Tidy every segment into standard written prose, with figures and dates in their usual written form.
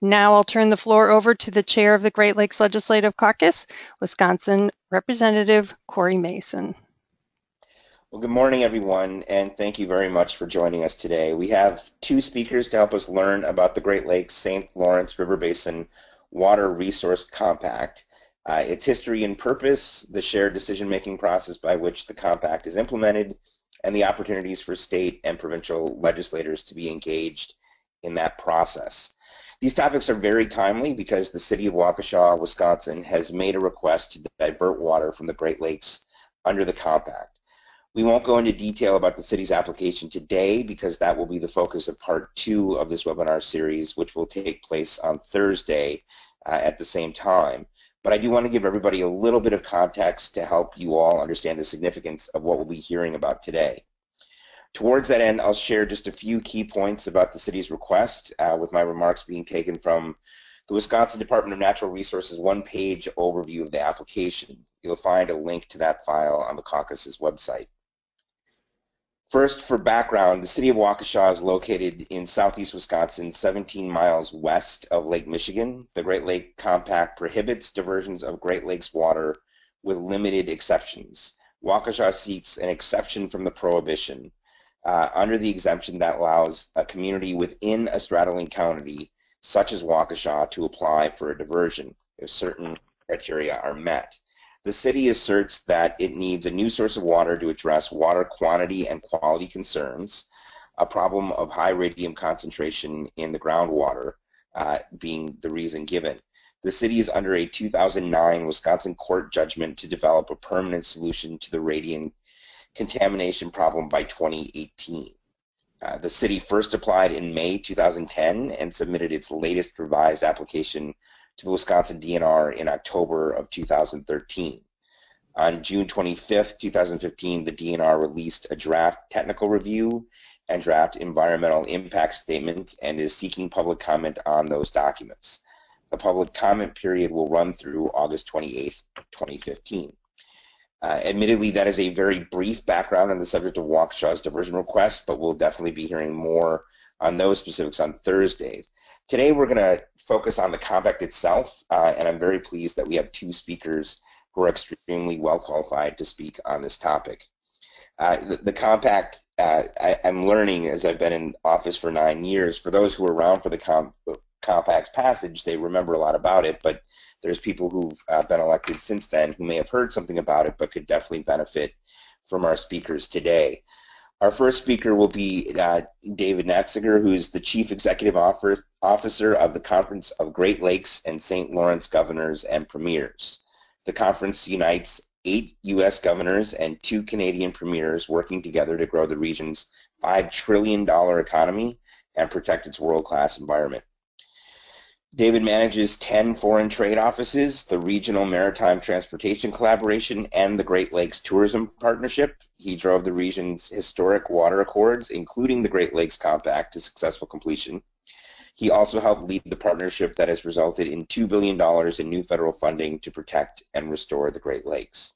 Now I'll turn the floor over to the chair of the Great Lakes Legislative Caucus, Wisconsin Representative Corey Mason. Well, good morning, everyone, and thank you very much for joining us today. We have two speakers to help us learn about the Great Lakes St. Lawrence River Basin Water Resource Compact, its history and purpose, the shared decision-making process by which the compact is implemented, and the opportunities for state and provincial legislators to be engaged in that process. These topics are very timely because the city of Waukesha, Wisconsin has made a request to divert water from the Great Lakes under the compact. We won't go into detail about the city's application today because that will be the focus of part 2 of this webinar series, which will take place on Thursday at the same time. But I do want to give everybody a little bit of context to help you all understand the significance of what we'll be hearing about today. Towards that end, I'll share just a few key points about the city's request, with my remarks being taken from the Wisconsin Department of Natural Resources one-page overview of the application. You'll find a link to that file on the caucus's website. First, for background, the city of Waukesha is located in southeast Wisconsin, 17 miles west of Lake Michigan. The Great Lake Compact prohibits diversions of Great Lakes water with limited exceptions. Waukesha seeks an exception from the prohibition. Under the exemption that allows a community within a straddling county, such as Waukesha, to apply for a diversion if certain criteria are met. The city asserts that it needs a new source of water to address water quantity and quality concerns, a problem of high radium concentration in the groundwater being the reason given. The city is under a 2009 Wisconsin court judgment to develop a permanent solution to the radium contamination problem by 2018. The city first applied in May 2010 and submitted its latest revised application to the Wisconsin DNR in October of 2013. On June 25th, 2015, the DNR released a draft technical review and draft environmental impact statement and is seeking public comment on those documents. The public comment period will run through August 28th, 2015. Admittedly, that is a very brief background on the subject of Waukesha's diversion request, but we'll definitely be hearing more on those specifics on Thursday. Today, we're going to focus on the compact itself, and I'm very pleased that we have two speakers who are extremely well qualified to speak on this topic. The compact, I'm learning as I've been in office for 9 years, for those who were around for the compact's passage, they remember a lot about it, but there's people who've been elected since then who may have heard something about it but could definitely benefit from our speakers today. Our first speaker will be David Naftzger, who is the Chief Executive Officer of the Conference of Great Lakes and St. Lawrence Governors and Premiers. The conference unites 8 U.S. governors and 2 Canadian premiers working together to grow the region's $5 trillion economy and protect its world-class environment. David manages 10 foreign trade offices, the Regional Maritime Transportation Collaboration, and the Great Lakes Tourism Partnership. He drove the region's historic water accords, including the Great Lakes Compact, to successful completion. He also helped lead the partnership that has resulted in $2 billion in new federal funding to protect and restore the Great Lakes.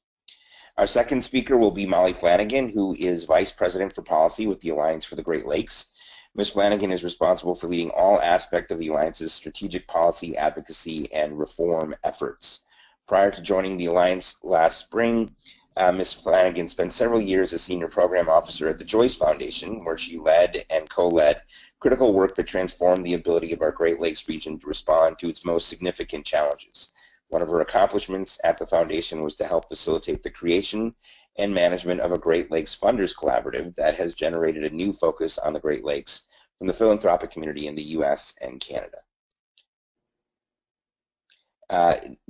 Our second speaker will be Molly Flanagan, who is Vice President for Policy with the Alliance for the Great Lakes. Ms. Flanagan is responsible for leading all aspects of the Alliance's strategic policy, advocacy, and reform efforts. Prior to joining the Alliance last spring, Ms. Flanagan spent several years as Senior Program Officer at the Joyce Foundation, where she led and co-led critical work that transformed the ability of our Great Lakes region to respond to its most significant challenges. One of her accomplishments at the foundation was to help facilitate the creation and management of a Great Lakes Funders Collaborative that has generated a new focus on the Great Lakes from the philanthropic community in the U.S. and Canada.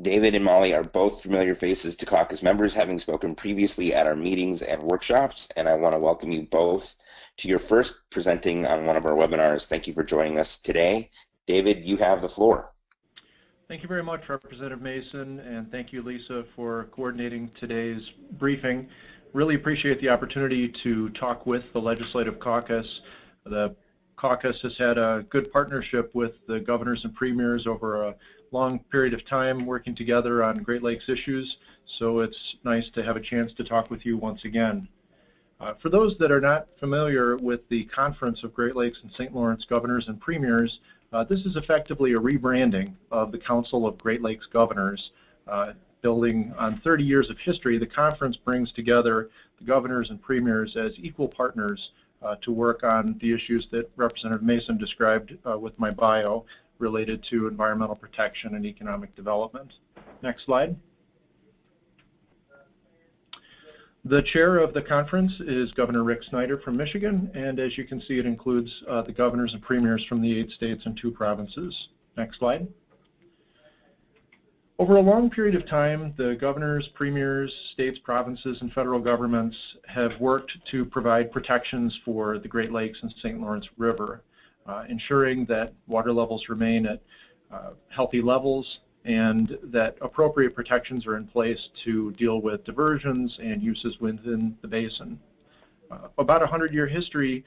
David and Molly are both familiar faces to caucus members, having spoken previously at our meetings and workshops, and I want to welcome you both to your first presenting on one of our webinars. Thank you for joining us today. David, you have the floor. Thank you very much, Representative Mason, and thank you, Lisa, for coordinating today's briefing. Really appreciate the opportunity to talk with the Legislative Caucus. The caucus has had a good partnership with the governors and premiers over a long period of time working together on Great Lakes issues, so it's nice to have a chance to talk with you once again. For those that are not familiar with the Conference of Great Lakes and St. Lawrence Governors and Premiers, This is effectively a rebranding of the Council of Great Lakes Governors. Building on 30 years of history, the conference brings together the governors and premiers as equal partners to work on the issues that Representative Mason described with my bio related to environmental protection and economic development. Next slide. The chair of the conference is Governor Rick Snyder from Michigan, and as you can see, it includes the governors and premiers from the 8 states and 2 provinces. Next slide. Over a long period of time, the governors, premiers, states, provinces, and federal governments have worked to provide protections for the Great Lakes and St. Lawrence River, ensuring that water levels remain at healthy levels and that appropriate protections are in place to deal with diversions and uses within the basin. About a 100-year history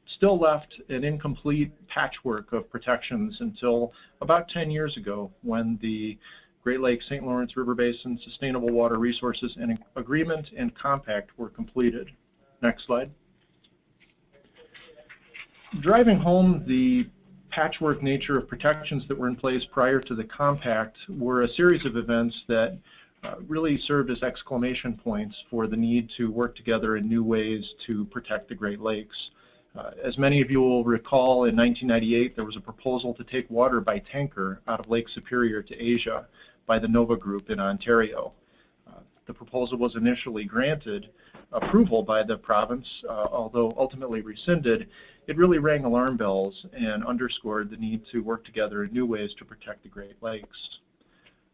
still left an incomplete patchwork of protections until about 10 years ago when the Great Lakes St. Lawrence River Basin Sustainable Water Resources and Agreement and Compact were completed. Next slide. Driving home the patchwork nature of protections that were in place prior to the compact were a series of events that really served as exclamation points for the need to work together in new ways to protect the Great Lakes. As many of you will recall, in 1998 there was a proposal to take water by tanker out of Lake Superior to Asia by the Nova Group in Ontario. The proposal was initially granted approval by the province, although ultimately rescinded. It really rang alarm bells and underscored the need to work together in new ways to protect the Great Lakes.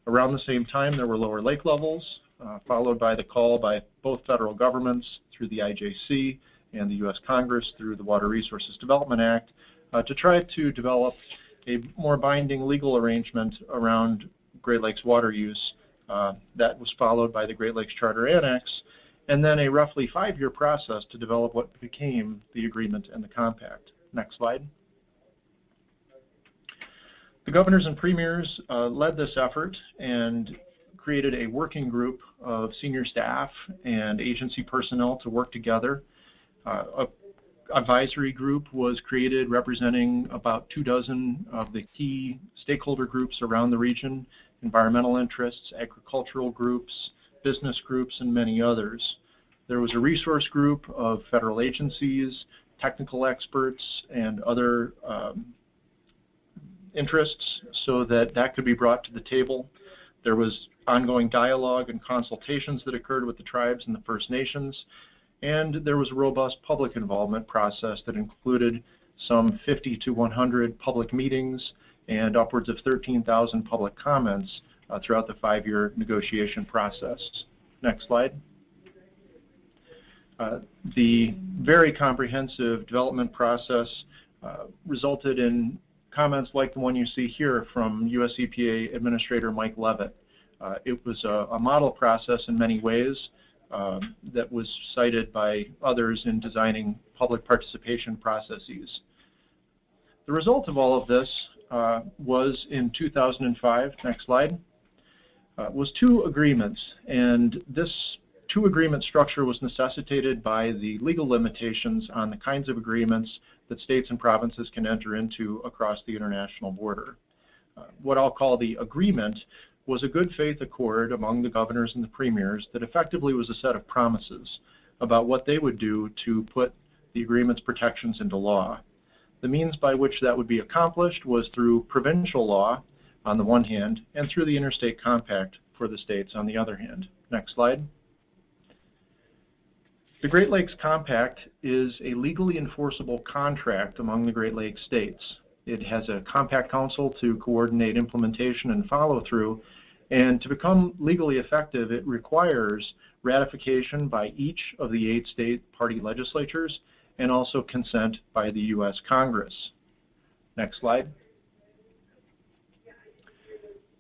Around the same time, there were lower lake levels, followed by the call by both federal governments through the IJC and the U.S. Congress through the Water Resources Development Act to try to develop a more binding legal arrangement around Great Lakes water use. That was followed by the Great Lakes Charter Annex, and then a roughly 5-year process to develop what became the agreement and the compact. Next slide. The governors and premiers led this effort and created a working group of senior staff and agency personnel to work together. An advisory group was created representing about 24 of the key stakeholder groups around the region, environmental interests, agricultural groups, business groups, and many others. There was a resource group of federal agencies, technical experts, and other interests so that that could be brought to the table. There was ongoing dialogue and consultations that occurred with the tribes and the First Nations, and there was a robust public involvement process that included some 50 to 100 public meetings and upwards of 13,000 public comments throughout the 5-year negotiation process. Next slide. The very comprehensive development process resulted in comments like the one you see here from US EPA Administrator Mike Levitt. It was a model process in many ways that was cited by others in designing public participation processes. The result of all of this was in 2005, next slide, was 2 agreements, and this 2-agreement structure was necessitated by the legal limitations on the kinds of agreements that states and provinces can enter into across the international border. What I'll call the agreement was a good faith accord among the governors and the premiers that effectively was a set of promises about what they would do to put the agreement's protections into law. The means by which that would be accomplished was through provincial law on the one hand and through the interstate compact for the states on the other hand. Next slide. The Great Lakes Compact is a legally enforceable contract among the Great Lakes states. It has a compact council to coordinate implementation and follow-through, and to become legally effective, it requires ratification by each of the 8 state party legislatures and also consent by the U.S. Congress. Next slide.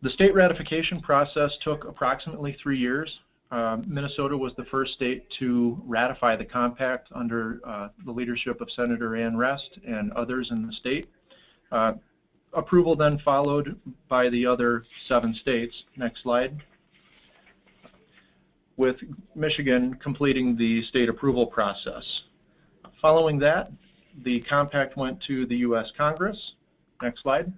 The state ratification process took approximately 3 years. Minnesota was the first state to ratify the compact under the leadership of Senator Ann Rest and others in the state. Approval then followed by the other 7 states. Next slide. With Michigan completing the state approval process. Following that, the compact went to the U.S. Congress, Next slide.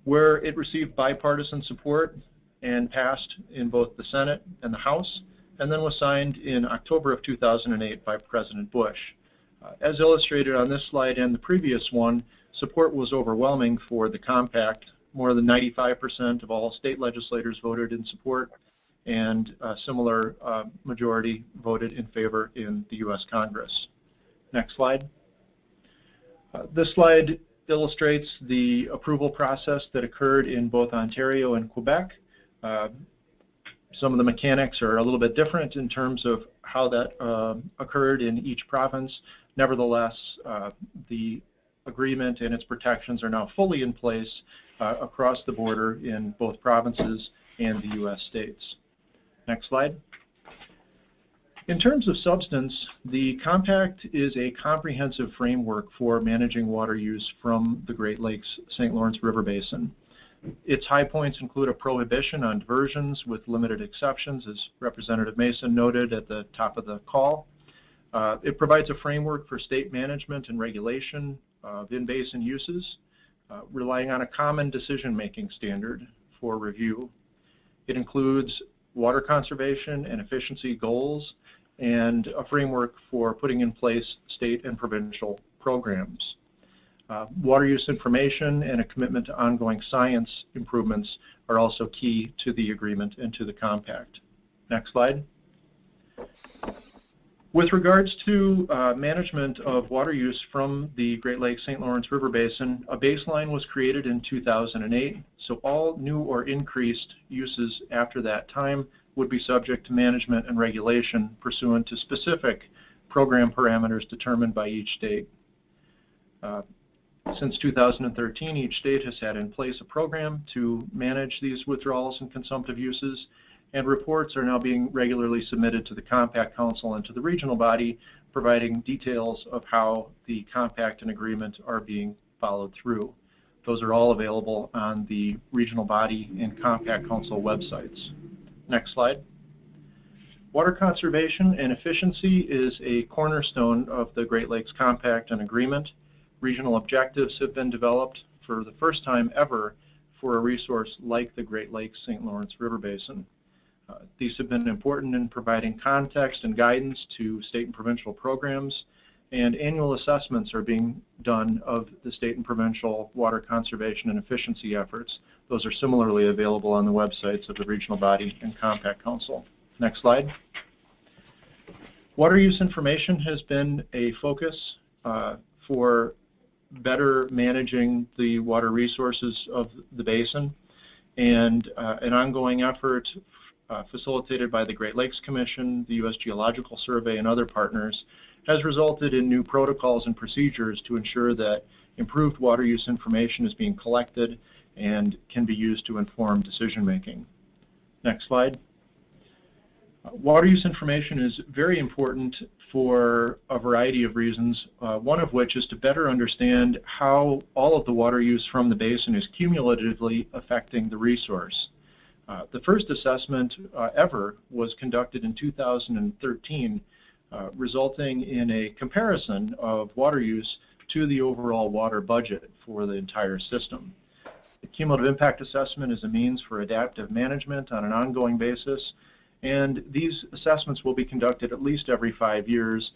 Where it received bipartisan support and passed in both the Senate and the House, and then was signed in October of 2008 by President Bush. As illustrated on this slide and the previous one, support was overwhelming for the compact. More than 95% of all state legislators voted in support, and a similar majority voted in favor in the U.S. Congress. Next slide. This slide illustrates the approval process that occurred in both Ontario and Quebec. Some of the mechanics are a little bit different in terms of how that occurred in each province. Nevertheless, the agreement and its protections are now fully in place across the border in both provinces and the U.S. states. Next slide. In terms of substance, the compact is a comprehensive framework for managing water use from the Great Lakes St. Lawrence River Basin. Its high points include a prohibition on diversions with limited exceptions, as Representative Mason noted at the top of the call. It provides a framework for state management and regulation of in-basin uses, relying on a common decision-making standard for review. It includes water conservation and efficiency goals and a framework for putting in place state and provincial programs. Water use information and a commitment to ongoing science improvements are also key to the agreement and to the compact. Next slide. With regards to management of water use from the Great Lakes St. Lawrence River Basin, a baseline was created in 2008, so all new or increased uses after that time would be subject to management and regulation pursuant to specific program parameters determined by each state. Since 2013, each state has had in place a program to manage these withdrawals and consumptive uses, and reports are now being regularly submitted to the Compact Council and to the regional body, providing details of how the compact and agreement are being followed through. Those are all available on the regional body and Compact Council websites. Next slide. Water conservation and efficiency is a cornerstone of the Great Lakes Compact and Agreement. Regional objectives have been developed for the first time ever for a resource like the Great Lakes St. Lawrence River Basin. These have been important in providing context and guidance to state and provincial programs, and annual assessments are being done of the state and provincial water conservation and efficiency efforts. Those are similarly available on the websites of the regional body and Compact Council. Next slide. Water use information has been a focus for better managing the water resources of the basin, and an ongoing effort facilitated by the Great Lakes Commission, the U.S. Geological Survey, and other partners has resulted in new protocols and procedures to ensure that improved water use information is being collected and can be used to inform decision making. Next slide. Water use information is very important for a variety of reasons, one of which is to better understand how all of the water use from the basin is cumulatively affecting the resource. The first assessment ever was conducted in 2013, resulting in a comparison of water use to the overall water budget for the entire system. The cumulative impact assessment is a means for adaptive management on an ongoing basis, and these assessments will be conducted at least every 5 years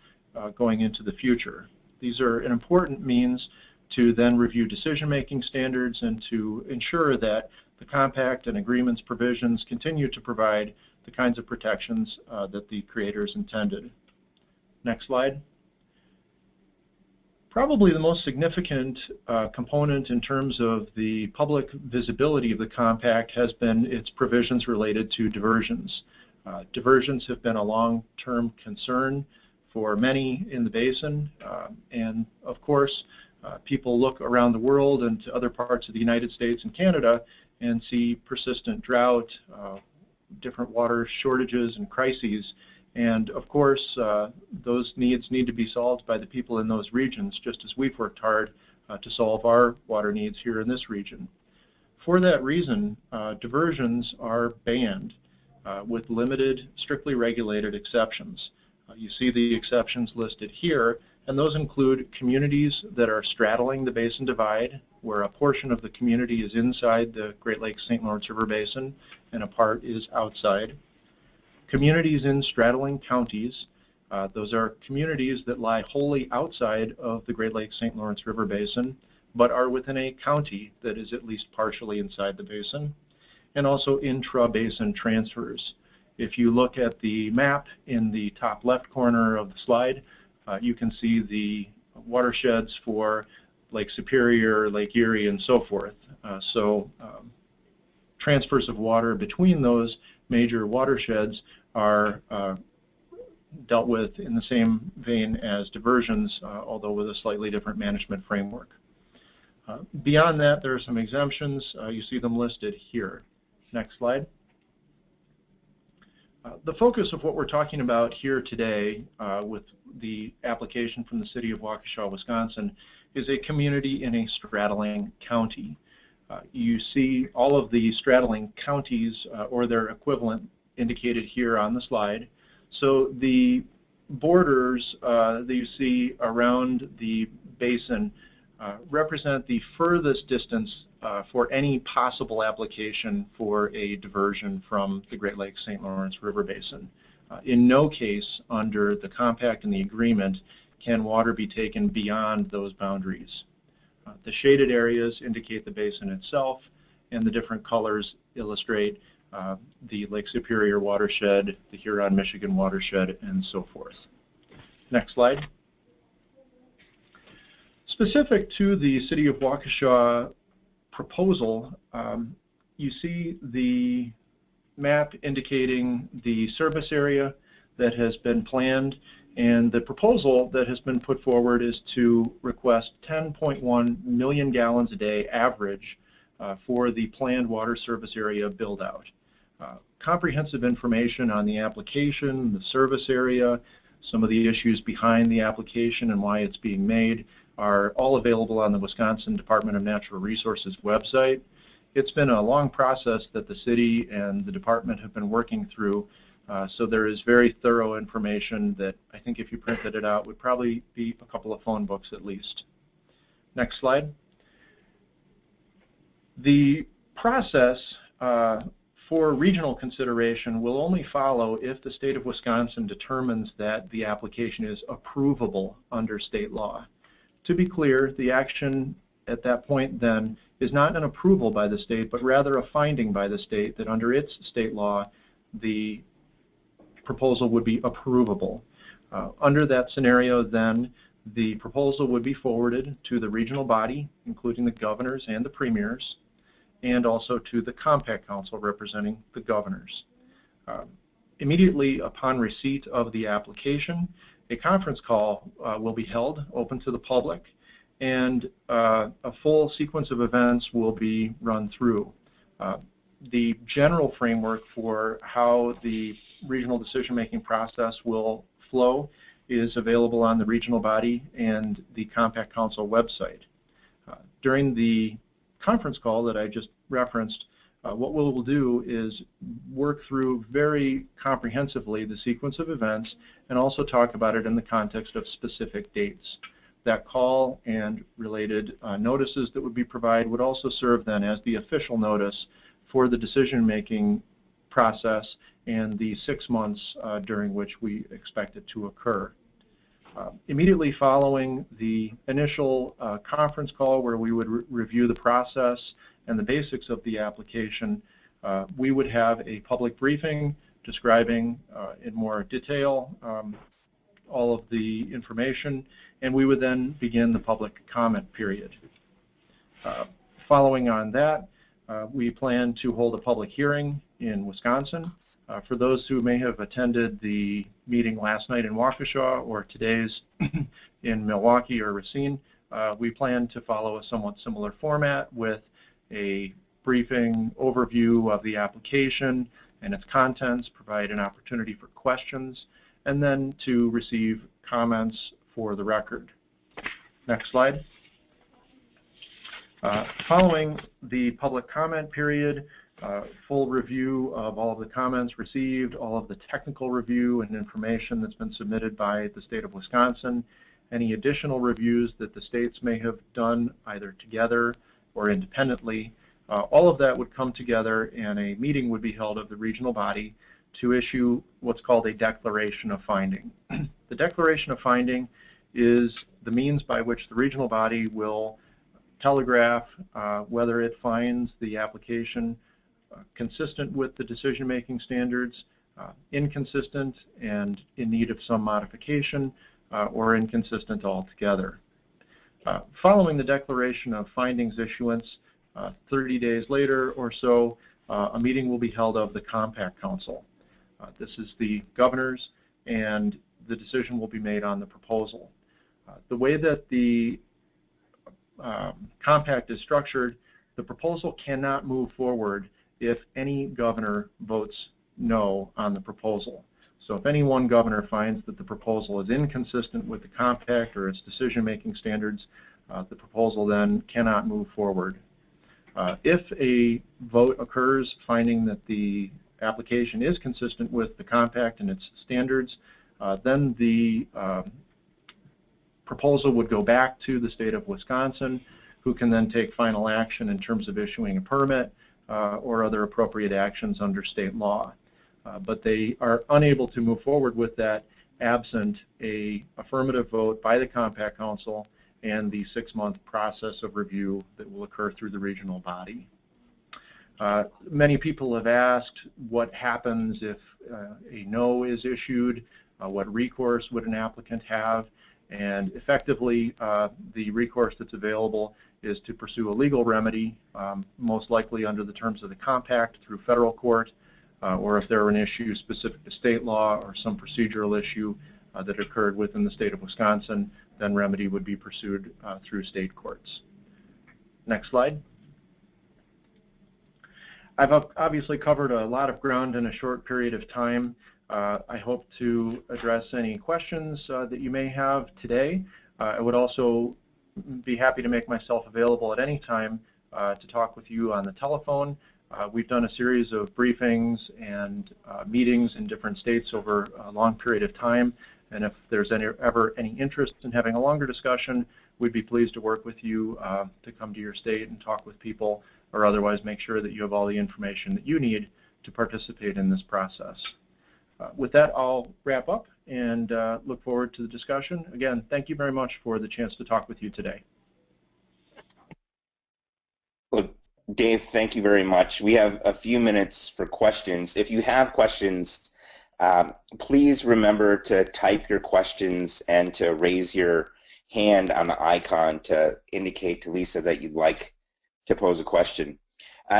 going into the future. These are an important means to then review decision-making standards and to ensure that the compact and agreements provisions continue to provide the kinds of protections that the creators intended. Next slide. Probably the most significant component in terms of the public visibility of the compact has been its provisions related to diversions. Diversions have been a long-term concern for many in the basin, and of course people look around the world and to other parts of the United States and Canada and see persistent drought, different water shortages and crises, and of course those needs need to be solved by the people in those regions, just as we've worked hard to solve our water needs here in this region. For that reason, diversions are banned with limited, strictly regulated exceptions. You see the exceptions listed here, And those include communities that are straddling the basin divide, where a portion of the community is inside the Great Lakes St. Lawrence River Basin and a part is outside. Communities in straddling counties, those are communities that lie wholly outside of the Great Lakes St. Lawrence River Basin, but are within a county that is at least partially inside the basin. And also intra-basin transfers. If you look at the map in the top left corner of the slide, you can see the watersheds for Lake Superior, Lake Erie, and so forth. Transfers of water between those major watersheds are dealt with in the same vein as diversions, although with a slightly different management framework. Beyond that, there are some exemptions. You see them listed here. Next slide. The focus of what we're talking about here today with the application from the city of Waukesha, Wisconsin, is a community in a straddling county. You see all of the straddling counties or their equivalent indicated here on the slide. So the borders that you see around the basin represent the furthest distance for any possible application for a diversion from the Great Lakes St. Lawrence River Basin. In no case under the compact and the agreement can water be taken beyond those boundaries. The shaded areas indicate the basin itself, and the different colors illustrate the Lake Superior watershed, the Huron, Michigan watershed, and so forth. Next slide. Specific to the city of Waukesha proposal, you see the map indicating the service area that has been planned, and the proposal that has been put forward is to request 10.1 million gallons a day average for the planned water service area build out. Comprehensive information on the application, the service area, some of the issues behind the application and why it's being made are all available on the Wisconsin Department of Natural Resources website. It's been a long process that the city and the department have been working through, so there is very thorough information that I think if you printed it out would probably be a couple of phone books at least. Next slide. The process for regional consideration will only follow if the state of Wisconsin determines that the application is approvable under state law. To be clear, the action at that point then is not an approval by the state, but rather a finding by the state that under its state law, the proposal would be approvable. Under that scenario then, the proposal would be forwarded to the regional body, including the governors and the premiers, and also to the Compact Council representing the governors. Immediately upon receipt of the application, a conference call will be held open to the public, and a full sequence of events will be run through. The general framework for how the regional decision-making process will flow is available on the regional body and the Compact Council website. During the conference call that I just referenced, what we'll do is work through very comprehensively the sequence of events and also talk about it in the context of specific dates. That call and related notices that would be provided would also serve then as the official notice for the decision-making process and the 6 months during which we expect it to occur. Immediately following the initial conference call where we would review the process and the basics of the application, we would have a public briefing describing in more detail all of the information, and we would then begin the public comment period. Following on that, we plan to hold a public hearing in Wisconsin. For those who may have attended the meeting last night in Waukesha or today's in Milwaukee or Racine, we plan to follow a somewhat similar format with a briefing overview of the application and its contents, provide an opportunity for questions, and then to receive comments for the record. Next slide. Following the public comment period, full review of all of the comments received, all of the technical review and information that's been submitted by the state of Wisconsin, any additional reviews that the states may have done either together or independently. All of that would come together and a meeting would be held of the regional body to issue what's called a declaration of finding. The declaration of finding is the means by which the regional body will telegraph whether it finds the application consistent with the decision-making standards, inconsistent and in need of some modification, or inconsistent altogether. Following the declaration of findings issuance, 30 days later or so, a meeting will be held of the Compact Council. This is the governors, and the decision will be made on the proposal. The way that the compact is structured, the proposal cannot move forward if any governor votes no on the proposal. So if any one governor finds that the proposal is inconsistent with the compact or its decision-making standards, the proposal then cannot move forward. If a vote occurs finding that the application is consistent with the compact and its standards, then the proposal would go back to the state of Wisconsin, who can then take final action in terms of issuing a permit or other appropriate actions under state law. But they are unable to move forward with that absent an affirmative vote by the Compact Council and the 6-month process of review that will occur through the regional body. Many people have asked what happens if a no is issued, what recourse would an applicant have, and effectively the recourse that's available is to pursue a legal remedy, most likely under the terms of the compact through federal court, or if there were an issue specific to state law or some procedural issue that occurred within the state of Wisconsin, then remedy would be pursued through state courts. Next slide. I've obviously covered a lot of ground in a short period of time. I hope to address any questions that you may have today. I would also be happy to make myself available at any time to talk with you on the telephone. We've done a series of briefings and meetings in different states over a long period of time, and if there's ever any interest in having a longer discussion, we'd be pleased to work with you to come to your state and talk with people, or otherwise make sure that you have all the information that you need to participate in this process. With that, I'll wrap up and look forward to the discussion. Again, thank you very much for the chance to talk with you today. Well, Dave, thank you very much. We have a few minutes for questions. If you have questions, please remember to type your questions and to raise your hand on the icon to indicate to Lisa that you'd like to pose a question.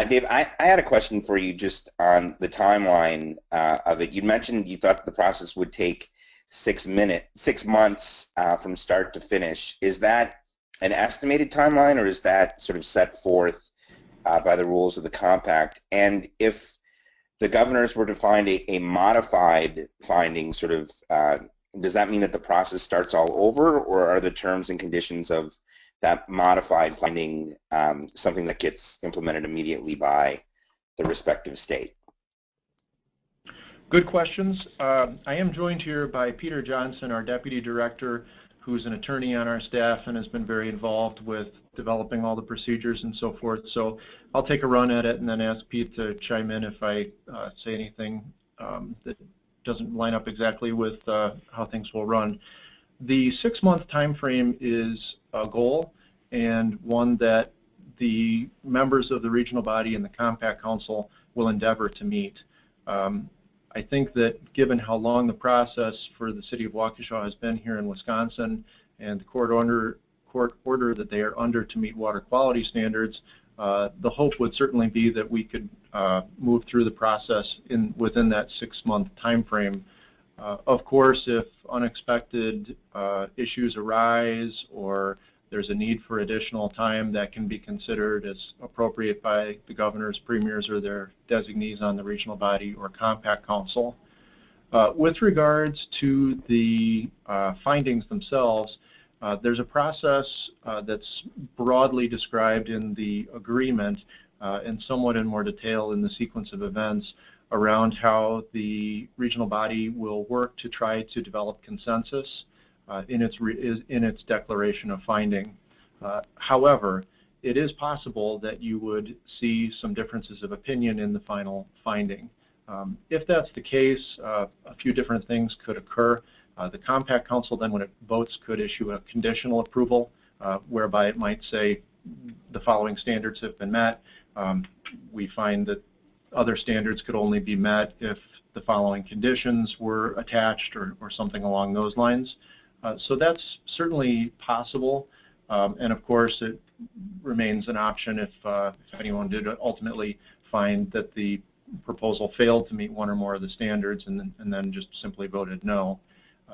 Dave, I had a question for you just on the timeline of it. You mentioned you thought the process would take 6 months from start to finish. Is that an estimated timeline, or is that sort of set forth by the rules of the compact? And if the governors were to find a modified finding, sort of, does that mean that the process starts all over, or are the terms and conditions of that modified finding something that gets implemented immediately by the respective state? Good questions. I am joined here by Peter Johnson, our Deputy Director, who's an attorney on our staff and has been very involved with developing all the procedures and so forth. So I'll take a run at it and then ask Pete to chime in if I say anything that doesn't line up exactly with how things will run. The 6-month time frame is a goal, and one that the members of the regional body and the Compact Council will endeavor to meet. I think that given how long the process for the city of Waukesha has been here in Wisconsin and the court order that they are under to meet water quality standards, the hope would certainly be that we could move through the process within that 6-month time frame. Of course, if unexpected issues arise or there's a need for additional time, that can be considered as appropriate by the governors, premiers, or their designees on the regional body or Compact Council. With regards to the findings themselves, there's a process that's broadly described in the agreement and somewhat in more detail in the sequence of events around how the regional body will work to try to develop consensus in its declaration of finding. However, it is possible that you would see some differences of opinion in the final finding. If that's the case, a few different things could occur. The Compact Council then, when it votes, could issue a conditional approval whereby it might say the following standards have been met. We find that other standards could only be met if the following conditions were attached or something along those lines. So that's certainly possible, and of course it remains an option if anyone did ultimately find that the proposal failed to meet one or more of the standards and then just simply voted no.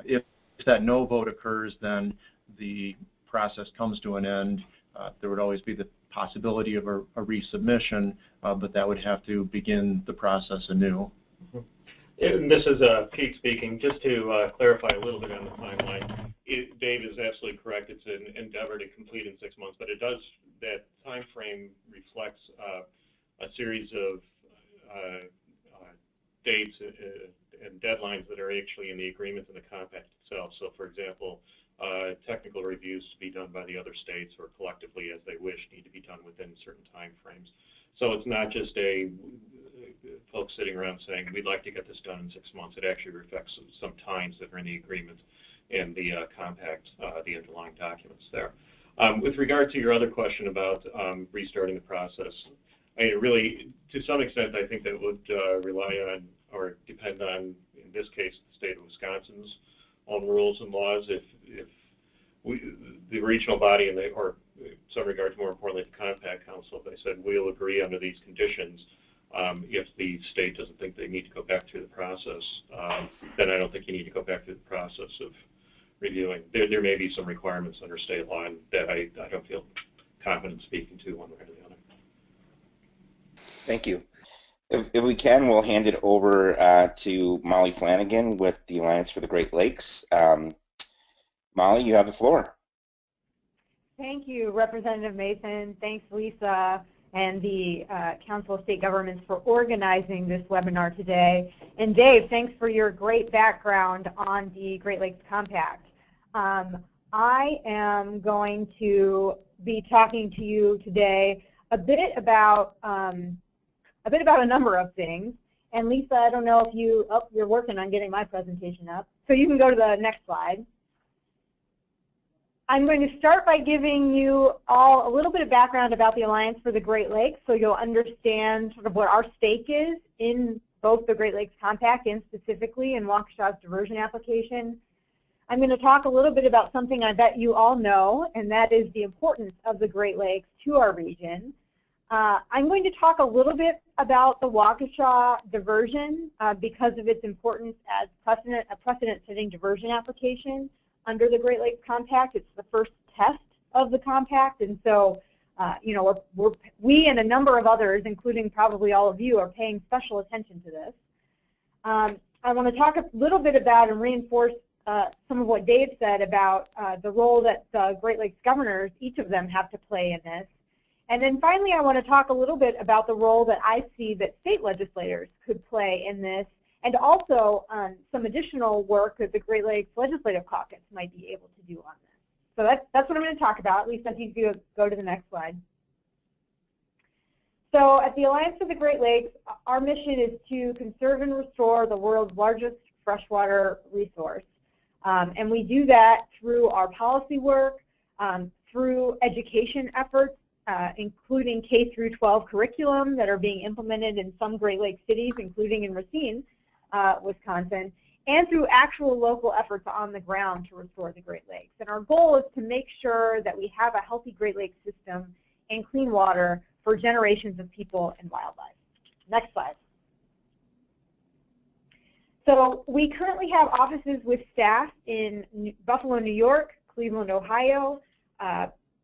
If that no vote occurs, then the process comes to an end. There would always be the possibility of a resubmission, but that would have to begin the process anew. This is Pete speaking. Just to clarify a little bit on the timeline, Dave is absolutely correct. It's an endeavor to complete in 6 months, but it does, that time frame reflects a series of dates and deadlines that are actually in the agreement and the compact itself. So, for example, technical reviews to be done by the other states or collectively as they wish need to be done within certain time frames. So it's not just folks sitting around saying we'd like to get this done in 6 months. It actually reflects some times that are in the agreement and the compact, the underlying documents there. With regard to your other question about restarting the process, I mean, really, to some extent, I think that would rely on or depend on, in this case, the state of Wisconsin's own rules and laws. If the regional body, and or in some regards, more importantly, the Compact Council, if they said we'll agree under these conditions, if the state doesn't think they need to go back through the process, then I don't think you need to go back through the process of reviewing. There may be some requirements under state law that I don't feel confident speaking to one way or the other. Thank you. If we can, we'll hand it over to Molly Flanagan with the Alliance for the Great Lakes. Molly, you have the floor. Thank you, Representative Mason. Thanks, Lisa, and the Council of State Governments for organizing this webinar today. And Dave, thanks for your great background on the Great Lakes Compact. I am going to be talking to you today a bit about a number of things. And Lisa, I don't know if you're working on getting my presentation up, so you can go to the next slide. I'm going to start by giving you all a little bit of background about the Alliance for the Great Lakes, so you'll understand sort of what our stake is in both the Great Lakes Compact and specifically in Waukesha's diversion application. I'm going to talk a little bit about something I bet you all know, and that is the importance of the Great Lakes to our region. I'm going to talk a little bit about the Waukesha diversion because of its importance as a precedent-setting diversion application under the Great Lakes Compact. It's the first test of the compact, and so you know, we and a number of others, including probably all of you, are paying special attention to this. I want to talk a little bit about and reinforce some of what Dave said about the role that the Great Lakes governors, each of them, have to play in this. And then finally, I want to talk a little bit about the role that I see that state legislators could play in this, and also some additional work that the Great Lakes Legislative Caucus might be able to do on this. So that's what I'm going to talk about. Lisa, if you go to the next slide. So at the Alliance for the Great Lakes, our mission is to conserve and restore the world's largest freshwater resource. And we do that through our policy work, through education efforts, including K-12 curriculum that are being implemented in some Great Lakes cities, including in Racine, Wisconsin, and through actual local efforts on the ground to restore the Great Lakes. And our goal is to make sure that we have a healthy Great Lakes system and clean water for generations of people and wildlife. Next slide. So we currently have offices with staff in Buffalo, New York, Cleveland, Ohio,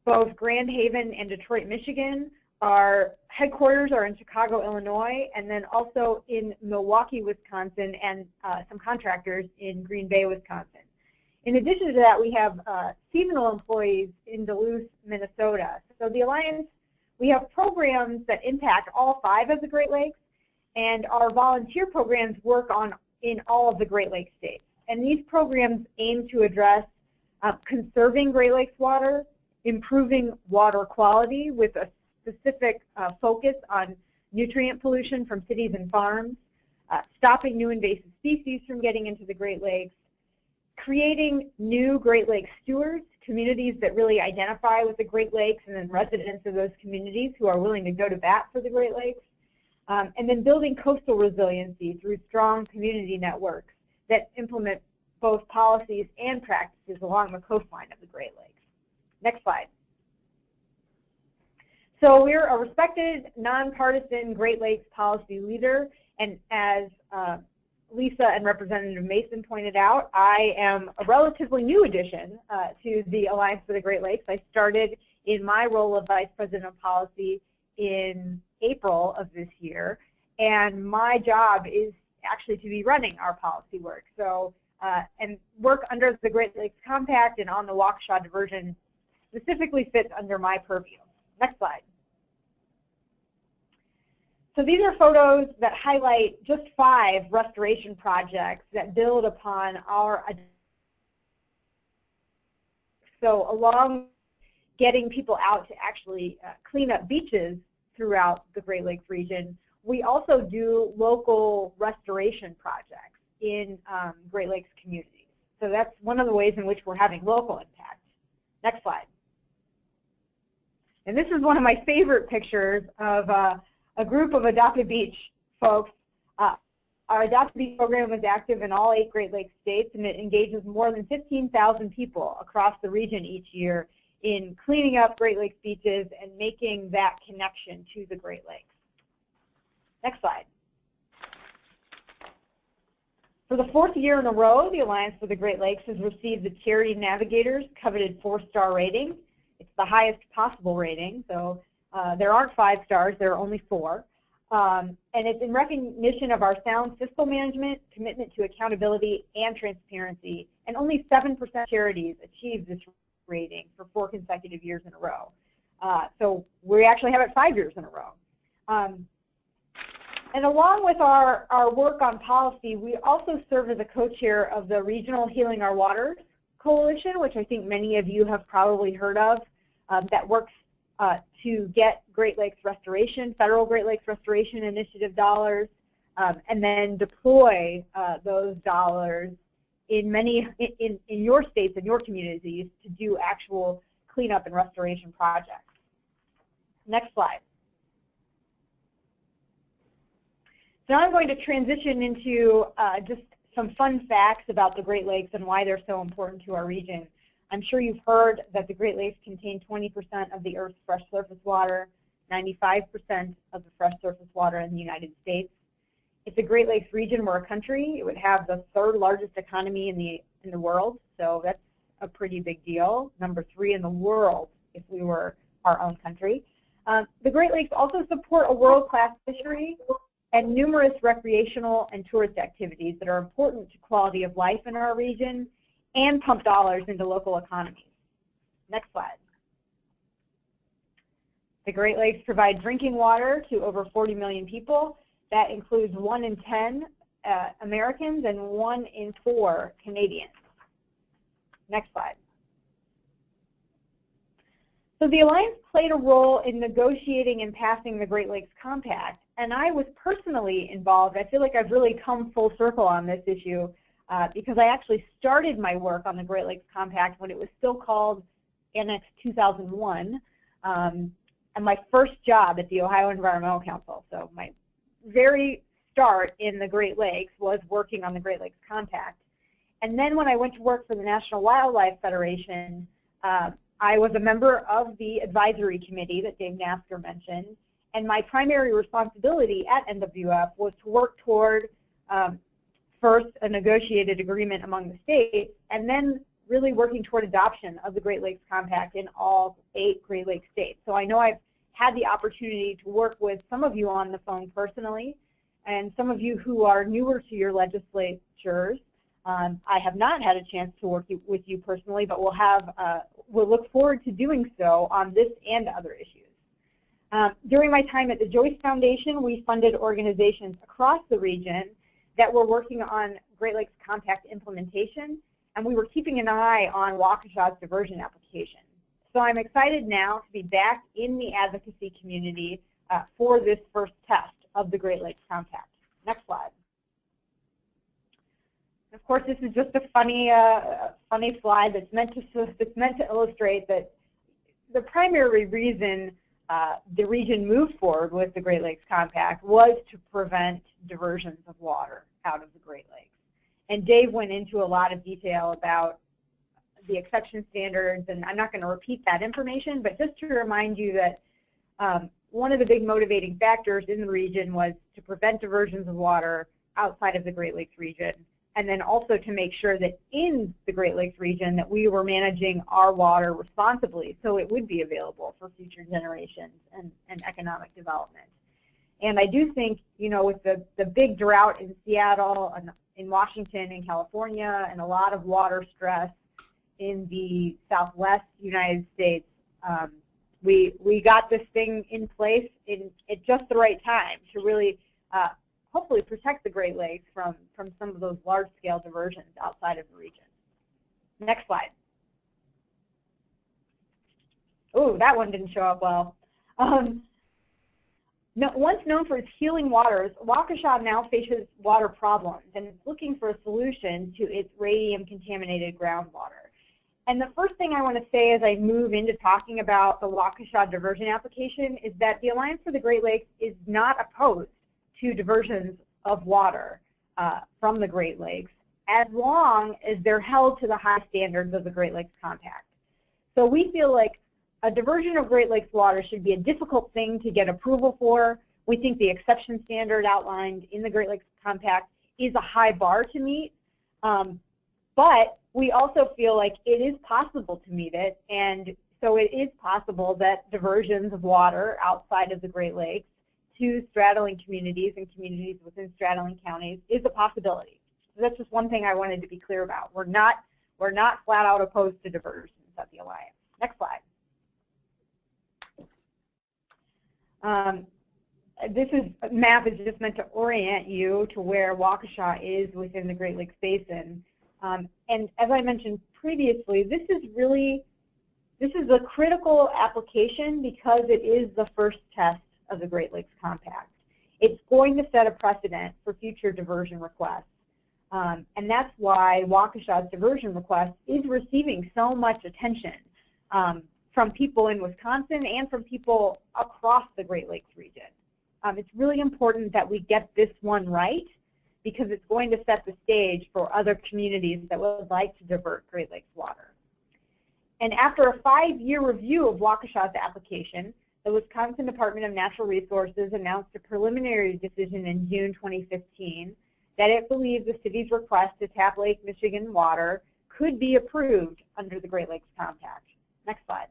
both Grand Haven and Detroit, Michigan. Our headquarters are in Chicago, Illinois, and then also in Milwaukee, Wisconsin, and some contractors in Green Bay, Wisconsin. In addition to that, we have seasonal employees in Duluth, Minnesota. So the Alliance, we have programs that impact all 5 of the Great Lakes, and our volunteer programs work in all of the Great Lakes states. And these programs aim to address conserving Great Lakes water, improving water quality with a specific focus on nutrient pollution from cities and farms, stopping new invasive species from getting into the Great Lakes, creating new Great Lakes stewards, communities that really identify with the Great Lakes, and then residents of those communities who are willing to go to bat for the Great Lakes, and then building coastal resiliency through strong community networks that implement both policies and practices along the coastline of the Great Lakes. Next slide. So we're a respected, nonpartisan Great Lakes policy leader, and as Lisa and Representative Mason pointed out, I am a relatively new addition to the Alliance for the Great Lakes. I started in my role of Vice President of Policy in April of this year, and my job is actually to be running our policy work. So, and work under the Great Lakes Compact and on the Waukesha Diversion specifically fits under my purview. Next slide. So these are photos that highlight just 5 restoration projects that build upon our. So along getting people out to actually clean up beaches throughout the Great Lakes region, we also do local restoration projects in Great Lakes communities. So that's one of the ways in which we're having local impact. Next slide. And this is one of my favorite pictures of a group of Adopt a Beach folks. Our Adopt a Beach program is active in all 8 Great Lakes states, and it engages more than 15,000 people across the region each year in cleaning up Great Lakes beaches and making that connection to the Great Lakes. Next slide. For the 4th year in a row, the Alliance for the Great Lakes has received the Charity Navigator's coveted 4-star rating. It's the highest possible rating, so there aren't 5 stars, there are only 4. And it's in recognition of our sound fiscal management, commitment to accountability and transparency, and only 7% of charities achieve this rating for 4 consecutive years in a row. So we actually have it 5 years in a row. And along with our work on policy, we also serve as a co-chair of the Regional Healing Our Waters Coalition, which I think many of you have probably heard of, that works to get Great Lakes Restoration, Federal Great Lakes Restoration Initiative dollars, and then deploy those dollars in in your states and your communities to do actual cleanup and restoration projects. Next slide. So now I'm going to transition into just some fun facts about the Great Lakes and why they're so important to our region. I'm sure you've heard that the Great Lakes contain 20% of the Earth's fresh surface water, 95% of the fresh surface water in the United States. If the Great Lakes region were a country, it would have the 3rd largest economy in the world, so that's a pretty big deal. Number 3 in the world if we were our own country. The Great Lakes also support a world-class fishery and numerous recreational and tourist activities that are important to quality of life in our region and pump dollars into local economies. Next slide. The Great Lakes provide drinking water to over 40 million people. That includes 1 in 10 Americans and 1 in 4 Canadians. Next slide. So the Alliance played a role in negotiating and passing the Great Lakes Compact, and I was personally involved. I feel like I've really come full circle on this issue because I actually started my work on the Great Lakes Compact when it was still called Annex 2001, and my first job at the Ohio Environmental Council. So my very start in the Great Lakes was working on the Great Lakes Compact. And then when I went to work for the National Wildlife Federation, I was a member of the advisory committee that Dave Naftzger mentioned, and my primary responsibility at NWF was to work toward first a negotiated agreement among the states, and then really working toward adoption of the Great Lakes Compact in all 8 Great Lakes states. So I know I've had the opportunity to work with some of you on the phone personally, and some of you who are newer to your legislatures. I have not had a chance to work with you personally, but we'll look forward to doing so on this and other issues. During my time at the Joyce Foundation, we funded organizations across the region that were working on Great Lakes Compact implementation, and we were keeping an eye on Waukesha's diversion application. So I'm excited now to be back in the advocacy community for this first test of the Great Lakes Compact. Next slide. Of course, this is just a funny slide that's meant to illustrate that the primary reason the region moved forward with the Great Lakes Compact was to prevent diversions of water out of the Great Lakes. And Dave went into a lot of detail about the exception standards, and I'm not going to repeat that information, but just to remind you that one of the big motivating factors in the region was to prevent diversions of water outside of the Great Lakes region, and then also to make sure that in the Great Lakes region that we were managing our water responsibly so it would be available for future generations and economic development. And I do think, you know, with the big drought in Seattle and in Washington and California and a lot of water stress in the Southwest United States, we got this thing in place at just the right time to really hopefully protect the Great Lakes from some of those large-scale diversions outside of the region. Next slide. Oh, that one didn't show up well. Once known for its healing waters, Waukesha now faces water problems and is looking for a solution to its radium-contaminated groundwater. And the first thing I want to say as I move into talking about the Waukesha diversion application is that the Alliance for the Great Lakes is not opposed to diversions of water from the Great Lakes as long as they're held to the high standards of the Great Lakes Compact. So we feel like a diversion of Great Lakes water should be a difficult thing to get approval for. We think the exception standard outlined in the Great Lakes Compact is a high bar to meet, but we also feel like it is possible to meet it, and so it is possible that diversions of water outside of the Great Lakes to straddling communities and communities within straddling counties is a possibility. So that's just one thing I wanted to be clear about. We're not flat out opposed to diversions at the Alliance. Next slide. This map is just meant to orient you to where Waukesha is within the Great Lakes Basin. And as I mentioned previously, this is a critical application because it is the first test of the Great Lakes Compact. It's going to set a precedent for future diversion requests. And that's why Waukesha's diversion request is receiving so much attention from people in Wisconsin and from people across the Great Lakes region. It's really important that we get this one right because it's going to set the stage for other communities that would like to divert Great Lakes water. And after a 5-year review of Waukesha's application, the Wisconsin Department of Natural Resources announced a preliminary decision in June 2015 that it believed the city's request to tap Lake Michigan water could be approved under the Great Lakes Compact. Next slide.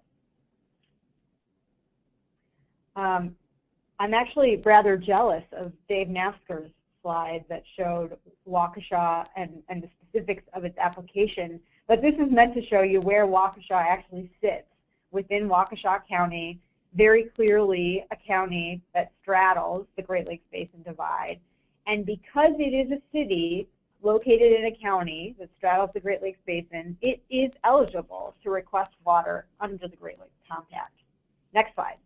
I'm actually rather jealous of Dave Naftzger's slide that showed Waukesha and the specifics of its application, but this is meant to show you where Waukesha actually sits within Waukesha County, very clearly a county that straddles the Great Lakes Basin Divide. And because it is a city located in a county that straddles the Great Lakes Basin, it is eligible to request water under the Great Lakes Compact. Next slide.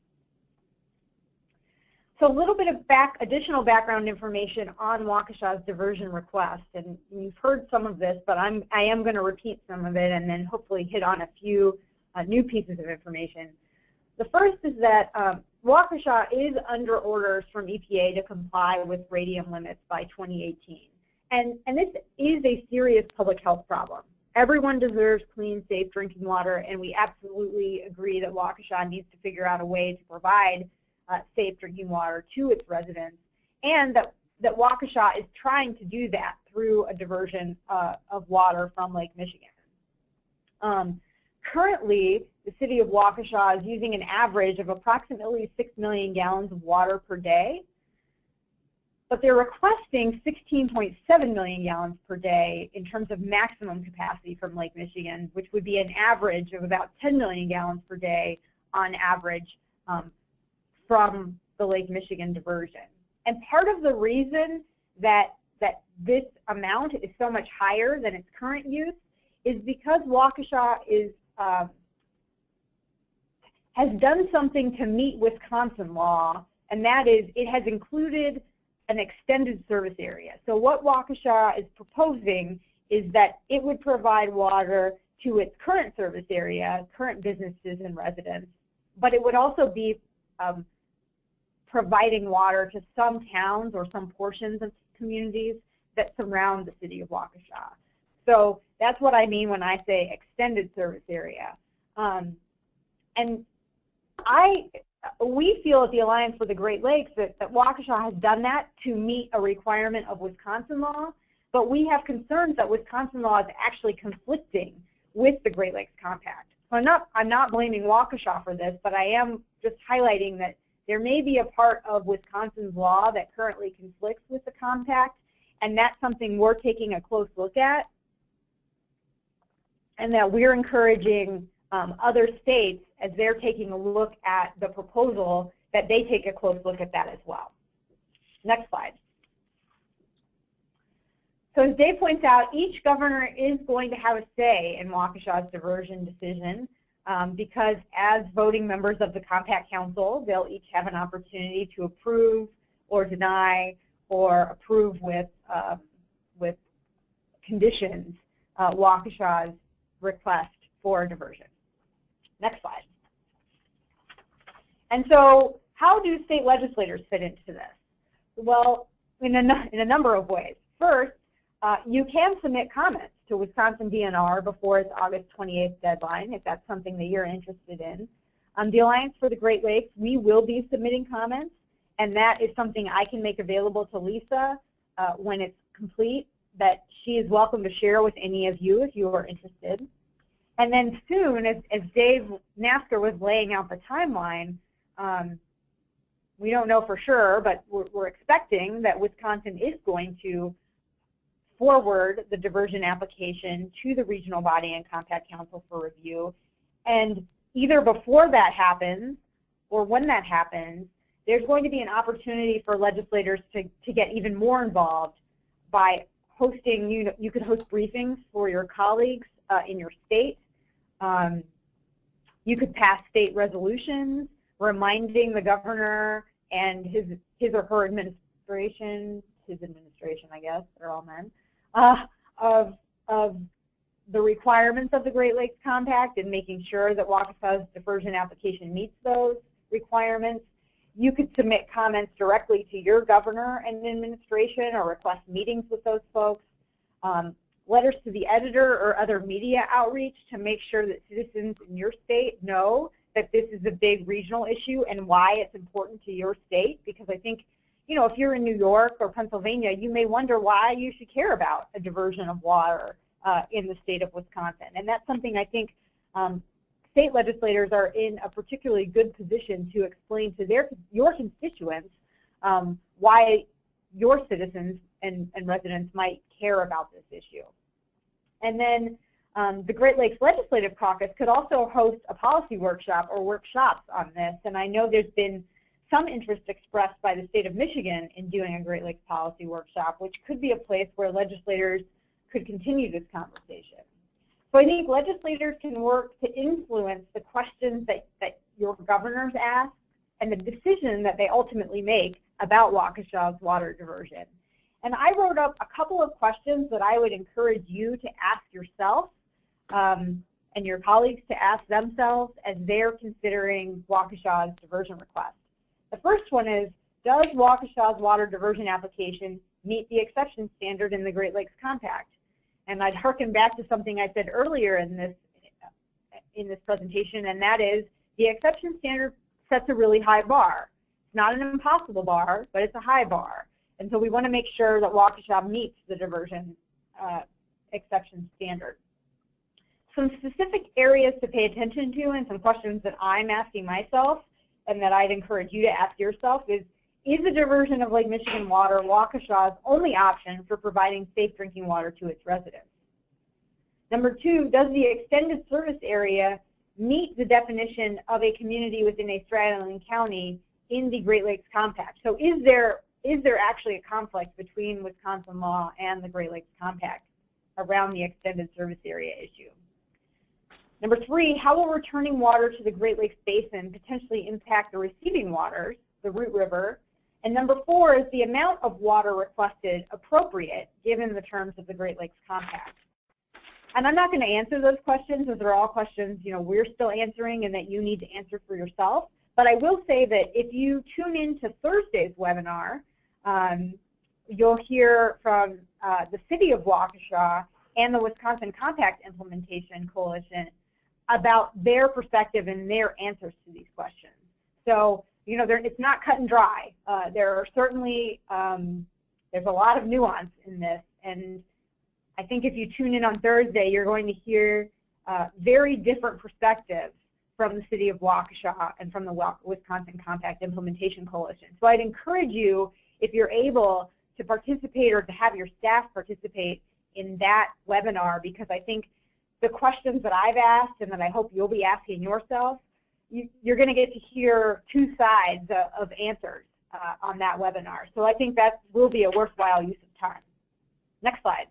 So a little bit of additional background information on Waukesha's diversion request, and you've heard some of this, but I am going to repeat some of it and then hopefully hit on a few new pieces of information. The first is that Waukesha is under orders from EPA to comply with radium limits by 2018, and this is a serious public health problem. Everyone deserves clean, safe drinking water, and we absolutely agree that Waukesha needs to figure out a way to provide safe drinking water to its residents, and that Waukesha is trying to do that through a diversion of water from Lake Michigan. Currently, the city of Waukesha is using an average of approximately 6 million gallons of water per day, but they're requesting 16.7 million gallons per day in terms of maximum capacity from Lake Michigan, which would be an average of about 10 million gallons per day on average from the Lake Michigan diversion. And part of the reason that this amount is so much higher than its current use is because Waukesha is has done something to meet Wisconsin law, and that is it has included an extended service area. So what Waukesha is proposing is that it would provide water to its current service area, current businesses and residents, but it would also be providing water to some towns or some portions of communities that surround the city of Waukesha. So that's what I mean when I say extended service area. And we feel at the Alliance for the Great Lakes that Waukesha has done that to meet a requirement of Wisconsin law, but we have concerns that Wisconsin law is actually conflicting with the Great Lakes Compact. So I'm not blaming Waukesha for this, but I am just highlighting that there may be a part of Wisconsin's law that currently conflicts with the compact, and that's something we're taking a close look at, and that we're encouraging other states, as they're taking a look at the proposal, that they take a close look at that as well. Next slide. So as Dave points out, each governor is going to have a say in Waukesha's diversion decision because as voting members of the Compact Council, they'll each have an opportunity to approve or deny or approve with conditions Waukesha's request for diversion. Next slide. And so how do state legislators fit into this? Well, in a number of ways. First, you can submit comments to Wisconsin DNR before its August 28th deadline, if that's something that you're interested in. The Alliance for the Great Lakes, we will be submitting comments, and that is something I can make available to Lisa when it's complete, that she is welcome to share with any of you if you are interested. And then soon, as Dave Naftzger was laying out the timeline, we don't know for sure, but we're expecting that Wisconsin is going to forward the diversion application to the regional body and Compact Council for review. And either before that happens or when that happens, there's going to be an opportunity for legislators to get even more involved by hosting, you could host briefings for your colleagues in your state. You could pass state resolutions reminding the governor and his or her administration, I guess, they're all men, of the requirements of the Great Lakes Compact and making sure that Waukesha's diversion application meets those requirements. You could submit comments directly to your governor and administration or request meetings with those folks. Letters to the editor or other media outreach to make sure that citizens in your state know that this is a big regional issue and why it's important to your state. Because I think, if you're in New York or Pennsylvania, you may wonder why you should care about a diversion of water in the state of Wisconsin. And that's something I think state legislators are in a particularly good position to explain to your constituents why your citizens and residents might care about this issue. And then the Great Lakes Legislative Caucus could also host a policy workshop or workshops on this. And I know there's been some interest expressed by the state of Michigan in doing a Great Lakes policy workshop, which could be a place where legislators could continue this conversation. So I think legislators can work to influence the questions that your governors ask and the decision that they ultimately make about Waukesha's water diversion. And I wrote up a couple of questions that I would encourage you to ask yourself and your colleagues to ask themselves as they're considering Waukesha's diversion request. The first one is, does Waukesha's water diversion application meet the exception standard in the Great Lakes Compact? And I'd harken back to something I said earlier in this presentation, and that is the exception standard sets a really high bar. It's not an impossible bar, but it's a high bar. And so we want to make sure that Waukesha meets the diversion exception standard. Some specific areas to pay attention to and some questions that I'm asking myself and that I'd encourage you to ask yourself is the diversion of Lake Michigan water Waukesha's only option for providing safe drinking water to its residents? Number two, does the extended service area meet the definition of a community within a straddling county in the Great Lakes Compact? So is there actually a conflict between Wisconsin law and the Great Lakes Compact around the extended service area issue. Number 3, how will returning water to the Great Lakes Basin potentially impact the receiving waters, the Root River? And number 4, is the amount of water requested appropriate given the terms of the Great Lakes Compact? And I'm not going to answer those questions, as they're all questions we're still answering and that you need to answer for yourself. But I will say that if you tune in to Thursday's webinar, you'll hear from the City of Waukesha and the Wisconsin Compact Implementation Coalition about their perspective and their answers to these questions. So, it's not cut and dry. There are certainly, there's a lot of nuance in this, and I think if you tune in on Thursday, you're going to hear very different perspectives from the City of Waukesha and from the Wisconsin Compact Implementation Coalition. So I'd encourage you, if you're able, to participate or to have your staff participate in that webinar, because I think the questions that I've asked and that I hope you'll be asking yourself, you're going to get to hear two sides of answers on that webinar. So I think that will be a worthwhile use of time. Next slide.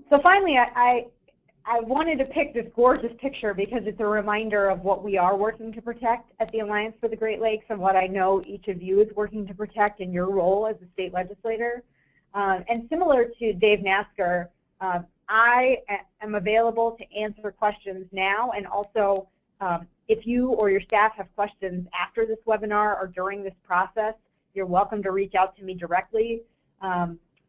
So finally, I wanted to pick this gorgeous picture because it's a reminder of what we are working to protect at the Alliance for the Great Lakes and what I know each of you is working to protect in your role as a state legislator. And similar to Dave Naftzger, I am available to answer questions now, and also if you or your staff have questions after this webinar or during this process, you're welcome to reach out to me directly.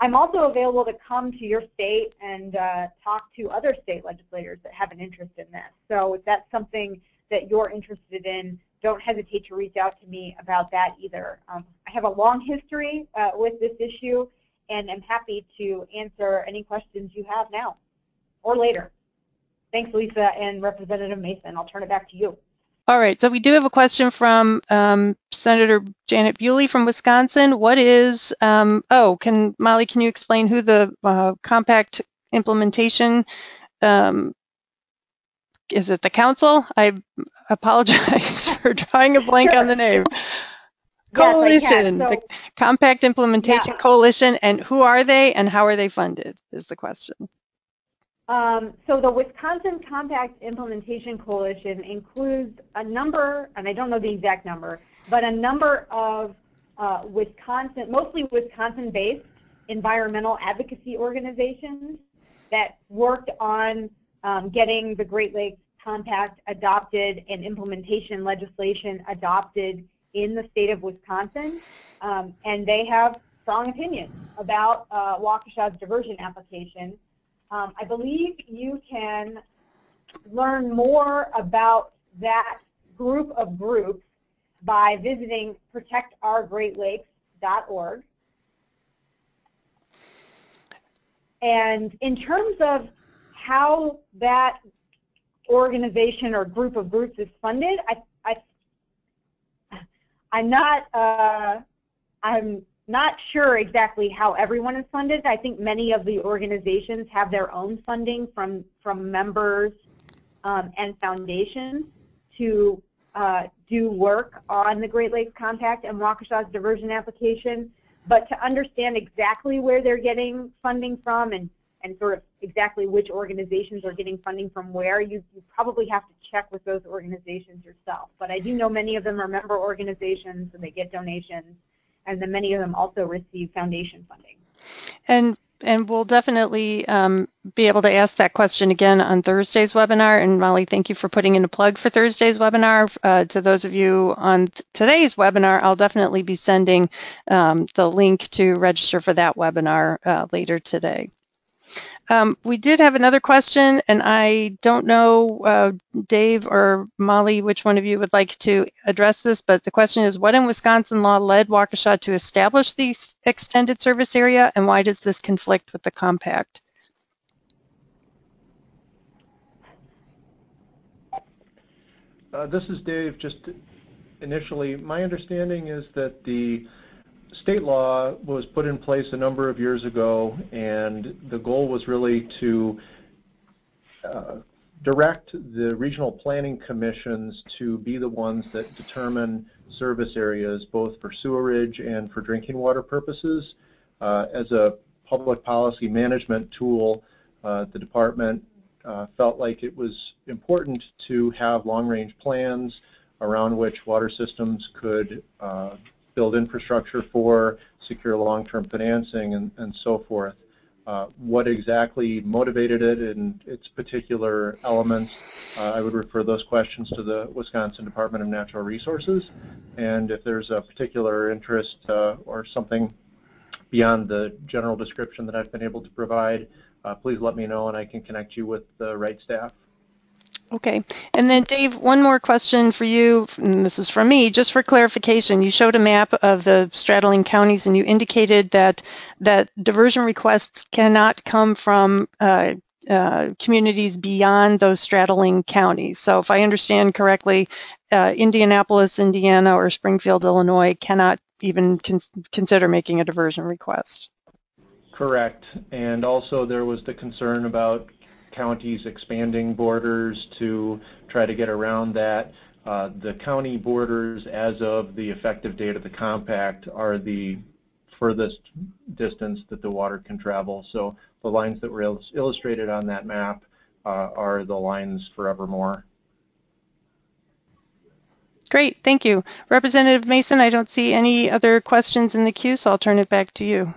I'm also available to come to your state and talk to other state legislators that have an interest in this. So if that's something that you're interested in, don't hesitate to reach out to me about that either. I have a long history with this issue, and I'm happy to answer any questions you have now or later. Thanks, Lisa and Representative Mason. I'll turn it back to you. All right, so we do have a question from Senator Janet Bewley from Wisconsin. What is, Molly, can you explain who the compact implementation, is it the council? I apologize for drawing a blank on the name. Coalition, yes, the Compact Implementation Coalition, and who are they and how are they funded is the question. So the Wisconsin Compact Implementation Coalition includes a number, and I don't know the exact number, but a number of mostly Wisconsin-based environmental advocacy organizations that worked on getting the Great Lakes Compact adopted and implementation legislation adopted in the state of Wisconsin, and they have strong opinions about Waukesha's diversion application. I believe you can learn more about that group of groups by visiting protectourgreatlakes.org. And in terms of how that organization or group of groups is funded, I'm not sure exactly how everyone is funded. I think many of the organizations have their own funding from members and foundations to do work on the Great Lakes Compact and Waukesha's diversion application. But to understand exactly where they're getting funding from and sort of exactly which organizations are getting funding from where, you probably have to check with those organizations yourself. But I do know many of them are member organizations and they get donations, and then many of them also receive foundation funding. And we'll definitely be able to ask that question again on Thursday's webinar. And Molly, thank you for putting in a plug for Thursday's webinar. To those of you on today's webinar, I'll definitely be sending the link to register for that webinar later today. We did have another question, and I don't know, Dave or Molly, which one of you would like to address this, but the question is, what in Wisconsin law led Waukesha to establish the extended service area, and why does this conflict with the compact? This is Dave. Just initially, my understanding is that the state law was put in place a number of years ago, and the goal was really to direct the regional planning commissions to be the ones that determine service areas both for sewerage and for drinking water purposes. As a public policy management tool, the department felt like it was important to have long-range plans around which water systems could build infrastructure for, secure long-term financing, and so forth. What exactly motivated it and its particular elements, I would refer those questions to the Wisconsin Department of Natural Resources. And if there's a particular interest or something beyond the general description that I've been able to provide, please let me know and I can connect you with the right staff. Okay, and then Dave, one more question for you, and this is from me, just for clarification. You showed a map of the straddling counties and you indicated that diversion requests cannot come from communities beyond those straddling counties. So if I understand correctly, Indianapolis, Indiana, or Springfield, Illinois cannot even consider making a diversion request. Correct, and also there was the concern about counties expanding borders to try to get around that. The county borders as of the effective date of the compact are the furthest distance that the water can travel. So the lines that were illustrated on that map are the lines forevermore. Great, thank you. Representative Mason, I don't see any other questions in the queue, so I'll turn it back to you.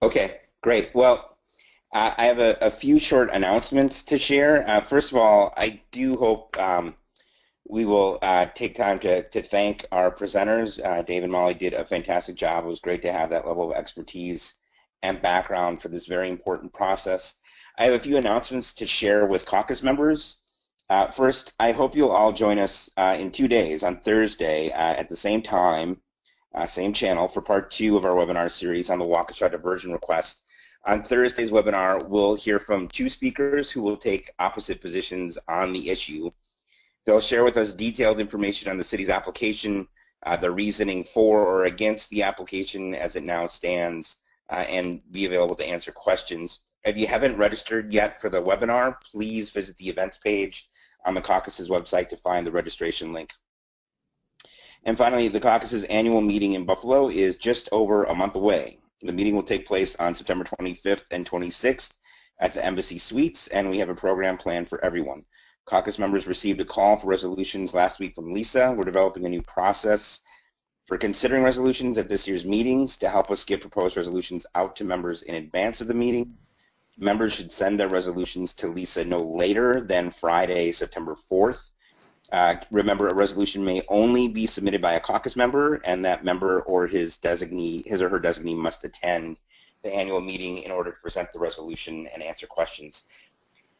Okay, great. Well, I have a few short announcements to share. First of all, I do hope we will take time to thank our presenters. Dave and Molly did a fantastic job. It was great to have that level of expertise and background for this very important process. I have a few announcements to share with caucus members. First, I hope you'll all join us in 2 days on Thursday at the same time, same channel, for part 2 of our webinar series on the Waukesha diversion request. On Thursday's webinar, we'll hear from 2 speakers who will take opposite positions on the issue. They'll share with us detailed information on the city's application, the reasoning for or against the application as it now stands, and be available to answer questions. If you haven't registered yet for the webinar, please visit the events page on the caucus's website to find the registration link. And finally, the caucus's annual meeting in Buffalo is just over a month away. The meeting will take place on September 25th and 26th at the Embassy Suites, and we have a program planned for everyone. Caucus members received a call for resolutions last week from Lisa. We're developing a new process for considering resolutions at this year's meetings to help us get proposed resolutions out to members in advance of the meeting. Members should send their resolutions to Lisa no later than Friday, September 4th. Remember, a resolution may only be submitted by a caucus member, and that member or his or her designee must attend the annual meeting in order to present the resolution and answer questions.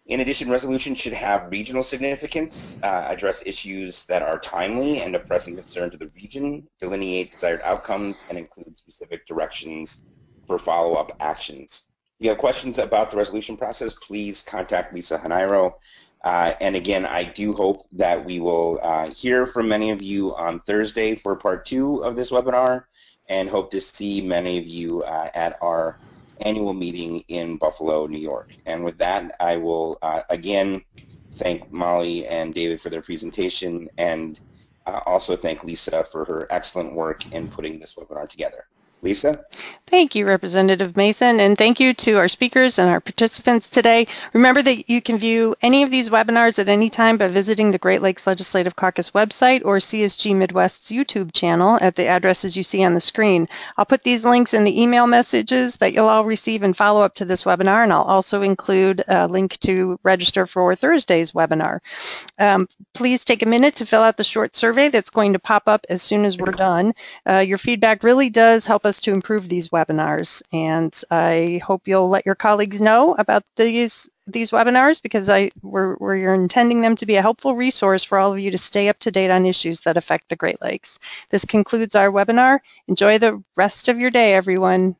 In addition, resolutions should have regional significance, address issues that are timely and of pressing concern to the region, delineate desired outcomes, and include specific directions for follow-up actions. If you have questions about the resolution process, please contact Lisa Hanairo. And again, I do hope that we will hear from many of you on Thursday for part 2 of this webinar, and hope to see many of you at our annual meeting in Buffalo, New York. And with that, I will again thank Molly and David for their presentation, and also thank Lisa for her excellent work in putting this webinar together. Lisa? Thank you, Representative Mason, and thank you to our speakers and our participants today. Remember that you can view any of these webinars at any time by visiting the Great Lakes Legislative Caucus website or CSG Midwest's YouTube channel at the addresses you see on the screen. I'll put these links in the email messages that you'll all receive in follow-up to this webinar, and I'll also include a link to register for Thursday's webinar. Please take a minute to fill out the short survey that's going to pop up as soon as we're done. Your feedback really does help us to improve these webinars, and I hope you'll let your colleagues know about these webinars, because we're intending them to be a helpful resource for all of you to stay up to date on issues that affect the Great Lakes. This concludes our webinar. Enjoy the rest of your day, everyone.